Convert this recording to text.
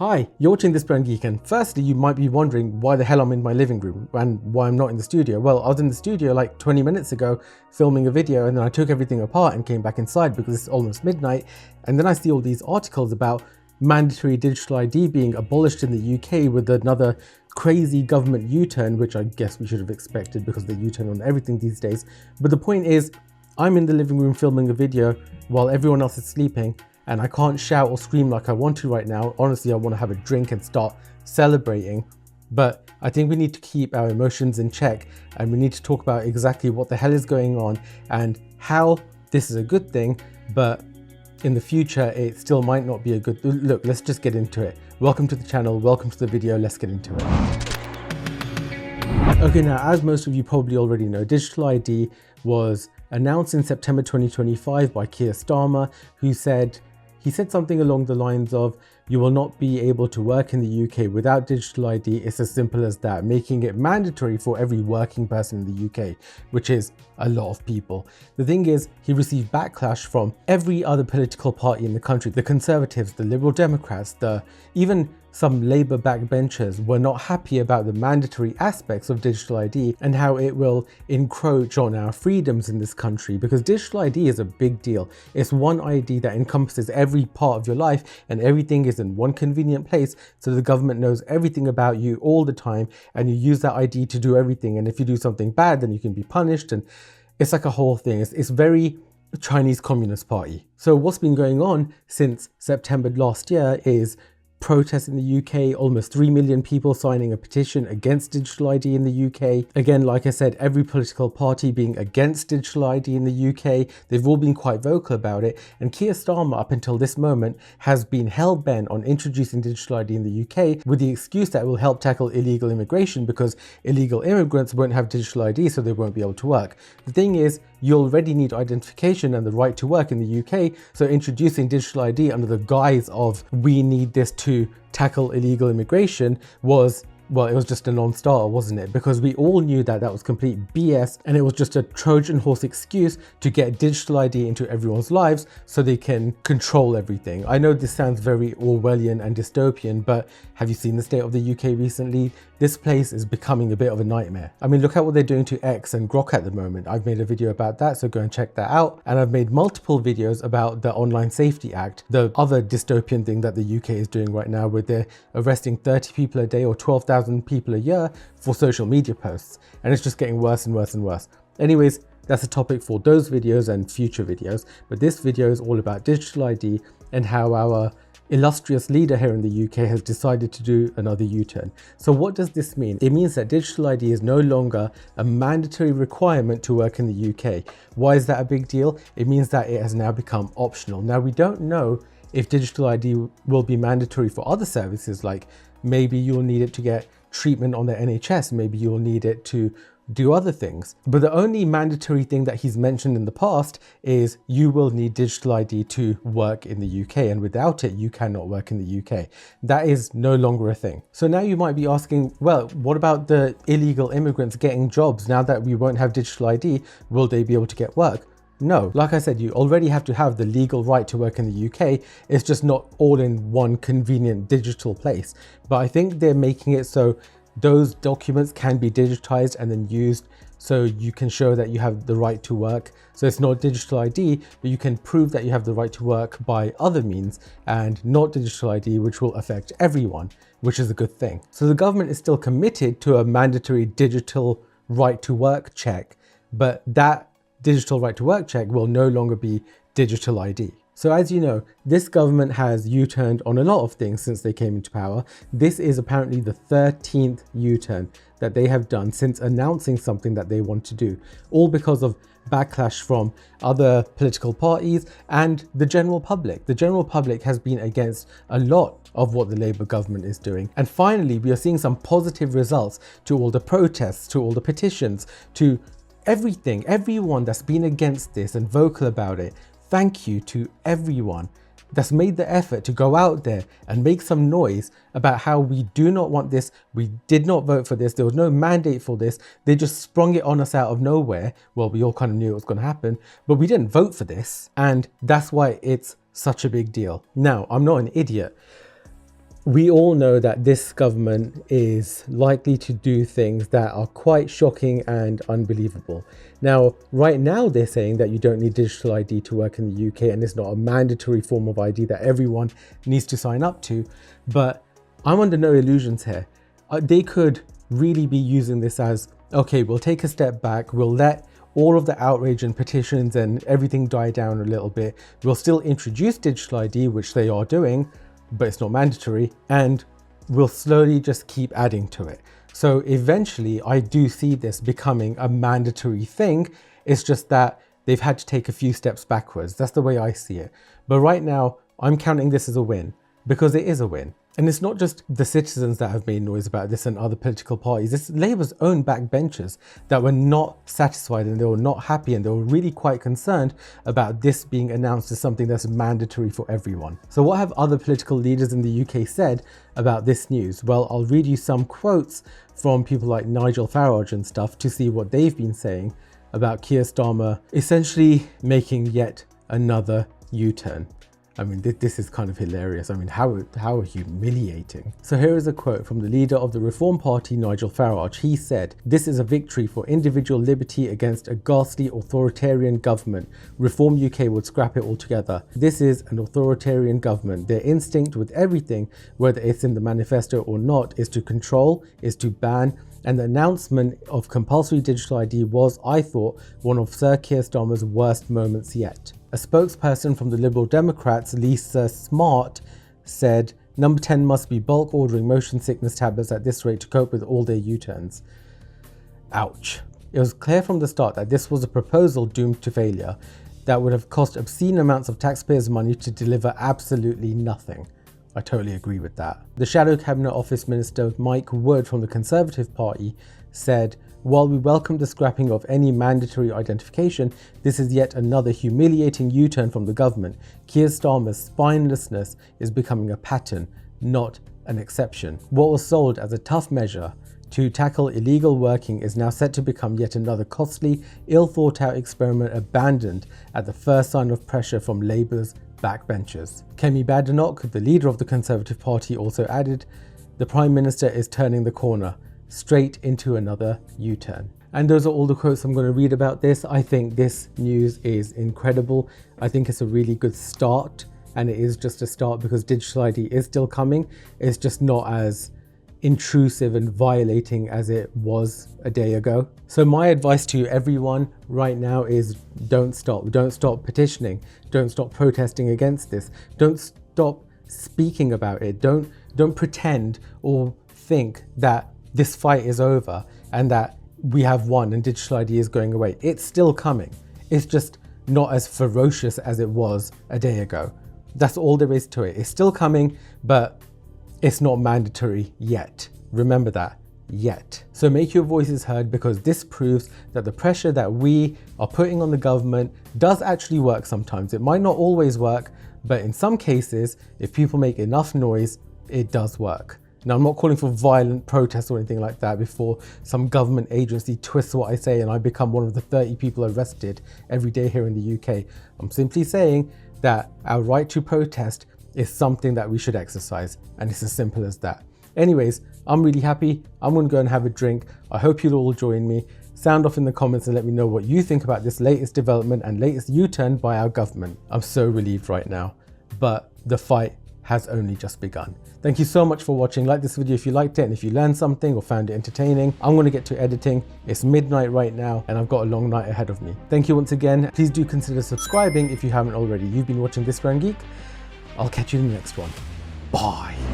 Hi, you're watching This Brand Geek, and firstly you might be wondering why the hell I'm in my living room and why I'm not in the studio. Well, I was in the studio like 20 minutes ago filming a video, and then I took everything apart and came back inside because it's almost midnight, and then I see all these articles about mandatory digital ID being abolished in the UK with another crazy government U-turn, which I guess we should have expected because they U-turn on everything these days. But the point is, I'm in the living room filming a video while everyone else is sleeping, and I can't shout or scream like I want to right now. Honestly, I want to have a drink and start celebrating. But I think we need to keep our emotions in check, and we need to talk about exactly what the hell is going on and how this is a good thing, but in the future it still might not be a good... Look, let's just get into it. Welcome to the channel, welcome to the video, let's get into it. Okay, now as most of you probably already know, digital ID was announced in September 2025 by Keir Starmer, who said something along the lines of, you will not be able to work in the UK without digital ID. It's as simple as that, making it mandatory for every working person in the UK, which is a lot of people. The thing is, he received backlash from every other political party in the country. The Conservatives, the Liberal Democrats, even some Labour backbenchers were not happy about the mandatory aspects of digital ID and how it will encroach on our freedoms in this country, because digital ID is a big deal. It's one ID that encompasses every part of your life, and everything is in one convenient place, so the government knows everything about you all the time, and you use that ID to do everything. And if you do something bad, then you can be punished, and it's like a whole thing. It's very Chinese Communist Party. So what's been going on since September last year is protests in the UK, almost 3 million people signing a petition against digital ID in the UK. Again, like I said, every political party being against digital ID in the UK. They've all been quite vocal about it. And Keir Starmer, up until this moment, has been hell-bent on introducing digital ID in the UK with the excuse that it will help tackle illegal immigration, because illegal immigrants won't have digital ID, so they won't be able to work. The thing is, you already need identification and the right to work in the UK, so introducing digital ID under the guise of we need this to tackle illegal immigration was, well, it was just a non-starter, wasn't it? Because we all knew that that was complete BS, and it was just a Trojan horse excuse to get digital ID into everyone's lives so they can control everything. I know this sounds very Orwellian and dystopian, but have you seen the state of the UK recently? This place is becoming a bit of a nightmare. I mean, look at what they're doing to X and Grok at the moment. I've made a video about that, so go and check that out. And I've made multiple videos about the Online Safety Act, the other dystopian thing that the UK is doing right now, where they're arresting 30 people a day or 12,000 people a year for social media posts. And it's just getting worse and worse and worse. Anyways, that's a topic for those videos and future videos. But this video is all about digital ID and how our illustrious leader here in the UK has decided to do another U-turn. So what does this mean? It means that digital ID is no longer a mandatory requirement to work in the UK. Why is that a big deal? It means that it has now become optional. Now, we don't know if digital ID will be mandatory for other services, like maybe you'll need it to get treatment on the NHS, maybe you'll need it to do other things. But the only mandatory thing that he's mentioned in the past is you will need digital ID to work in the UK, and without it, you cannot work in the UK. That is no longer a thing. So now you might be asking, well, what about the illegal immigrants getting jobs? Now that we won't have digital ID, will they be able to get work? No, like I said, you already have to have the legal right to work in the UK. It's just not all in one convenient digital place. But I think they're making it so those documents can be digitized and then used so you can show that you have the right to work. So it's not digital ID, but you can prove that you have the right to work by other means, and not digital ID, which will affect everyone, which is a good thing. So the government is still committed to a mandatory digital right to work check, but that digital right to work check will no longer be digital ID. So as you know, this government has U-turned on a lot of things since they came into power. This is apparently the 13th U-turn that they have done since announcing something that they want to do, all because of backlash from other political parties and the general public. The general public has been against a lot of what the Labour government is doing. And finally, we are seeing some positive results to all the protests, to all the petitions, to everything, everyone that's been against this and vocal about it. Thank you to everyone that's made the effort to go out there and make some noise about how we do not want this, we did not vote for this, there was no mandate for this, they just sprung it on us out of nowhere. Well, we all kind of knew it was going to happen, but we didn't vote for this, and that's why it's such a big deal. Now, I'm not an idiot. we all know that this government is likely to do things that are quite shocking and unbelievable. Now, right now they're saying that you don't need digital ID to work in the UK, and it's not a mandatory form of ID that everyone needs to sign up to. But I'm under no illusions here. They could really be using this as, okay, we'll take a step back, we'll let all of the outrage and petitions and everything die down a little bit. We'll still introduce digital ID, which they are doing, but it's not mandatory, and we'll slowly just keep adding to it. So eventually I do see this becoming a mandatory thing. It's just that they've had to take a few steps backwards. That's the way I see it. But right now I'm counting this as a win, because it is a win. And it's not just the citizens that have made noise about this and other political parties. It's Labour's own backbenchers that were not satisfied, and they were not happy, and they were really quite concerned about this being announced as something that's mandatory for everyone. So what have other political leaders in the UK said about this news? Well, I'll read you some quotes from people like Nigel Farage and stuff to see what they've been saying about Keir Starmer essentially making yet another U-turn. I mean, this is kind of hilarious. I mean, how humiliating. So here is a quote from the leader of the Reform Party, Nigel Farage. He said, "This is a victory for individual liberty against a ghastly authoritarian government. Reform UK would scrap it altogether. This is an authoritarian government. Their instinct with everything, whether it's in the manifesto or not, is to control, is to ban, and the announcement of compulsory digital ID was, I thought, one of Sir Keir Starmer's worst moments yet." A spokesperson from the Liberal Democrats, Lisa Smart, said, "Number 10 must be bulk ordering motion sickness tablets at this rate to cope with all their U-turns." Ouch. It was clear from the start that this was a proposal doomed to failure that would have cost obscene amounts of taxpayers' money to deliver absolutely nothing. I totally agree with that. The Shadow Cabinet Office Minister Mike Wood from the Conservative Party said, "While we welcome the scrapping of any mandatory identification, this is yet another humiliating U-turn from the government. Keir Starmer's spinelessness is becoming a pattern, not an exception. What was sold as a tough measure to tackle illegal working is now set to become yet another costly, ill-thought-out experiment abandoned at the first sign of pressure from Labour's backbenchers." Kemi Badenoch, the leader of the Conservative Party, also added, "The Prime Minister is turning the corner, straight into another U-turn." And those are all the quotes I'm going to read about this. I think this news is incredible. I think it's a really good start, and it is just a start because digital ID is still coming. It's just not as intrusive and violating as it was a day ago. So my advice to everyone right now is don't stop petitioning, don't stop protesting against this, don't stop speaking about it, don't pretend or think that this fight is over and that we have won and digital ID is going away. It's still coming. It's just not as ferocious as it was a day ago. That's all there is to it. It's still coming, but it's not mandatory yet. Remember that, yet. So make your voices heard, because this proves that the pressure that we are putting on the government does actually work sometimes. It might not always work, but in some cases, if people make enough noise, it does work. Now, I'm not calling for violent protests or anything like that before some government agency twists what I say and I become one of the 30 people arrested every day here in the UK. I'm simply saying that our right to protest is something that we should exercise, and it's as simple as that. Anyways, I'm really happy. I'm going to go and have a drink. I hope you'll all join me. Sound off in the comments and let me know what you think about this latest development and latest U-turn by our government. I'm so relieved right now, but the fight has only just begun. Thank you so much for watching. Like this video if you liked it and if you learned something or found it entertaining. I'm going to get to editing. It's midnight right now and I've got a long night ahead of me. Thank you once again. Please do consider subscribing if you haven't already. You've been watching This Grand Geek. I'll catch you in the next one. Bye.